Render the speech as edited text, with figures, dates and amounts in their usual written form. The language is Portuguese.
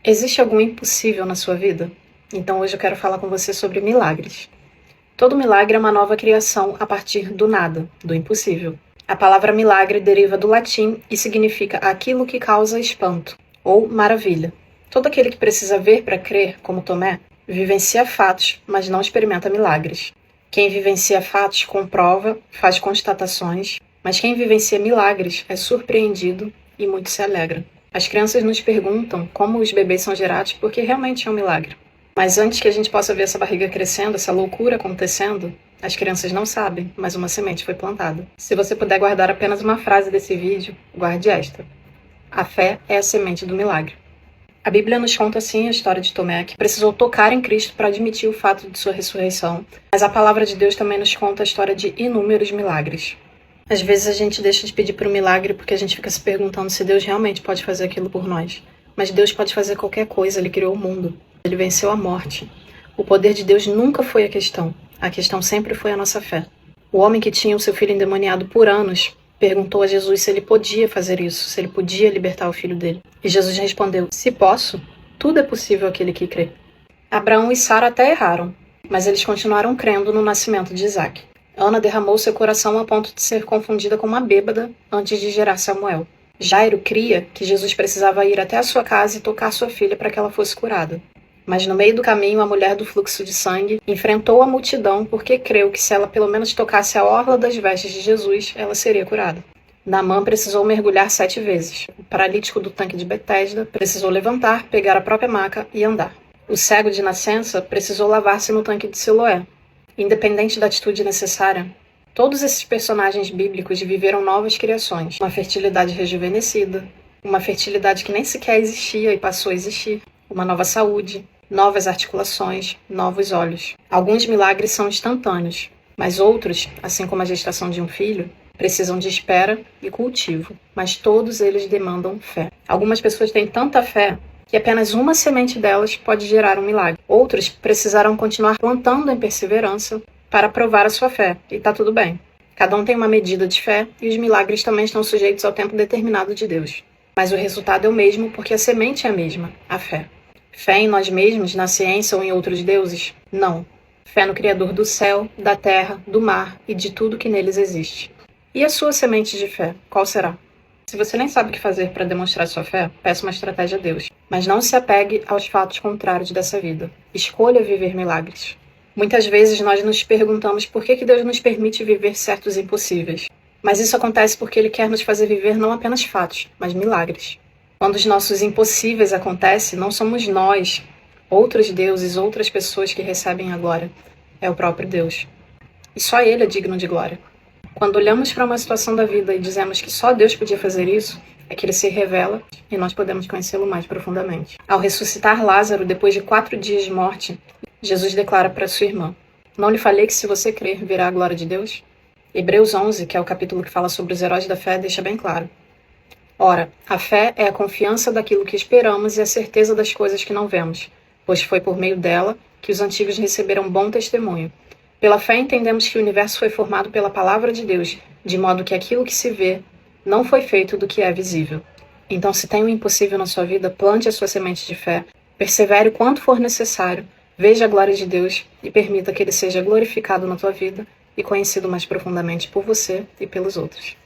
Existe algum impossível na sua vida? Então hoje eu quero falar com você sobre milagres. Todo milagre é uma nova criação a partir do nada, do impossível. A palavra milagre deriva do latim e significa aquilo que causa espanto, ou maravilha. Todo aquele que precisa ver para crer, como Tomé, vivencia fatos, mas não experimenta milagres. Quem vivencia fatos comprova, faz constatações, mas quem vivencia milagres é surpreendido e muito se alegra. As crianças nos perguntam como os bebês são gerados porque realmente é um milagre. Mas antes que a gente possa ver essa barriga crescendo, essa loucura acontecendo, as crianças não sabem, mas uma semente foi plantada. Se você puder guardar apenas uma frase desse vídeo, guarde esta: a fé é a semente do milagre. A Bíblia nos conta assim a história de Tomé, que precisou tocar em Cristo para admitir o fato de sua ressurreição, mas a palavra de Deus também nos conta a história de inúmeros milagres. Às vezes a gente deixa de pedir por um milagre porque a gente fica se perguntando se Deus realmente pode fazer aquilo por nós. Mas Deus pode fazer qualquer coisa, Ele criou o mundo. Ele venceu a morte. O poder de Deus nunca foi a questão sempre foi a nossa fé. O homem que tinha o seu filho endemoniado por anos perguntou a Jesus se ele podia fazer isso, se ele podia libertar o filho dele. E Jesus respondeu: se posso, tudo é possível àquele que crê. Abraão e Sara até erraram, mas eles continuaram crendo no nascimento de Isaac. Ana derramou seu coração a ponto de ser confundida com uma bêbada antes de gerar Samuel. Jairo cria que Jesus precisava ir até a sua casa e tocar sua filha para que ela fosse curada. Mas no meio do caminho, a mulher do fluxo de sangue enfrentou a multidão porque creu que se ela pelo menos tocasse a orla das vestes de Jesus, ela seria curada. Naamã precisou mergulhar 7 vezes. O paralítico do tanque de Betesda precisou levantar, pegar a própria maca e andar. O cego de nascença precisou lavar-se no tanque de Siloé. Independente da atitude necessária, todos esses personagens bíblicos viveram novas criações. Uma fertilidade rejuvenescida, uma fertilidade que nem sequer existia e passou a existir, uma nova saúde, novas articulações, novos olhos. Alguns milagres são instantâneos, mas outros, assim como a gestação de um filho, precisam de espera e cultivo, mas todos eles demandam fé. Algumas pessoas têm tanta fé que apenas uma semente delas pode gerar um milagre. Outros precisarão continuar plantando em perseverança para provar a sua fé, e está tudo bem. Cada um tem uma medida de fé, e os milagres também estão sujeitos ao tempo determinado de Deus. Mas o resultado é o mesmo porque a semente é a mesma, a fé. Fé em nós mesmos, na ciência ou em outros deuses? Não. Fé no Criador do céu, da terra, do mar e de tudo que neles existe. E a sua semente de fé, qual será? Se você nem sabe o que fazer para demonstrar sua fé, peça uma estratégia a Deus. Mas não se apegue aos fatos contrários dessa vida. Escolha viver milagres. Muitas vezes nós nos perguntamos por que Deus nos permite viver certos impossíveis. Mas isso acontece porque Ele quer nos fazer viver não apenas fatos, mas milagres. Quando os nossos impossíveis acontecem, não somos nós, outros deuses, outras pessoas que recebem a glória. É o próprio Deus. E só Ele é digno de glória. Quando olhamos para uma situação da vida e dizemos que só Deus podia fazer isso, é que Ele se revela e nós podemos conhecê-lo mais profundamente. Ao ressuscitar Lázaro depois de 4 dias de morte, Jesus declara para sua irmã: não lhe falei que se você crer, verá a glória de Deus? Hebreus 11, que é o capítulo que fala sobre os heróis da fé, deixa bem claro. Ora, a fé é a confiança daquilo que esperamos e a certeza das coisas que não vemos, pois foi por meio dela que os antigos receberam bom testemunho. Pela fé entendemos que o universo foi formado pela palavra de Deus, de modo que aquilo que se vê não foi feito do que é visível. Então, se tem um impossível na sua vida, plante a sua semente de fé, persevere o quanto for necessário, veja a glória de Deus e permita que Ele seja glorificado na tua vida e conhecido mais profundamente por você e pelos outros.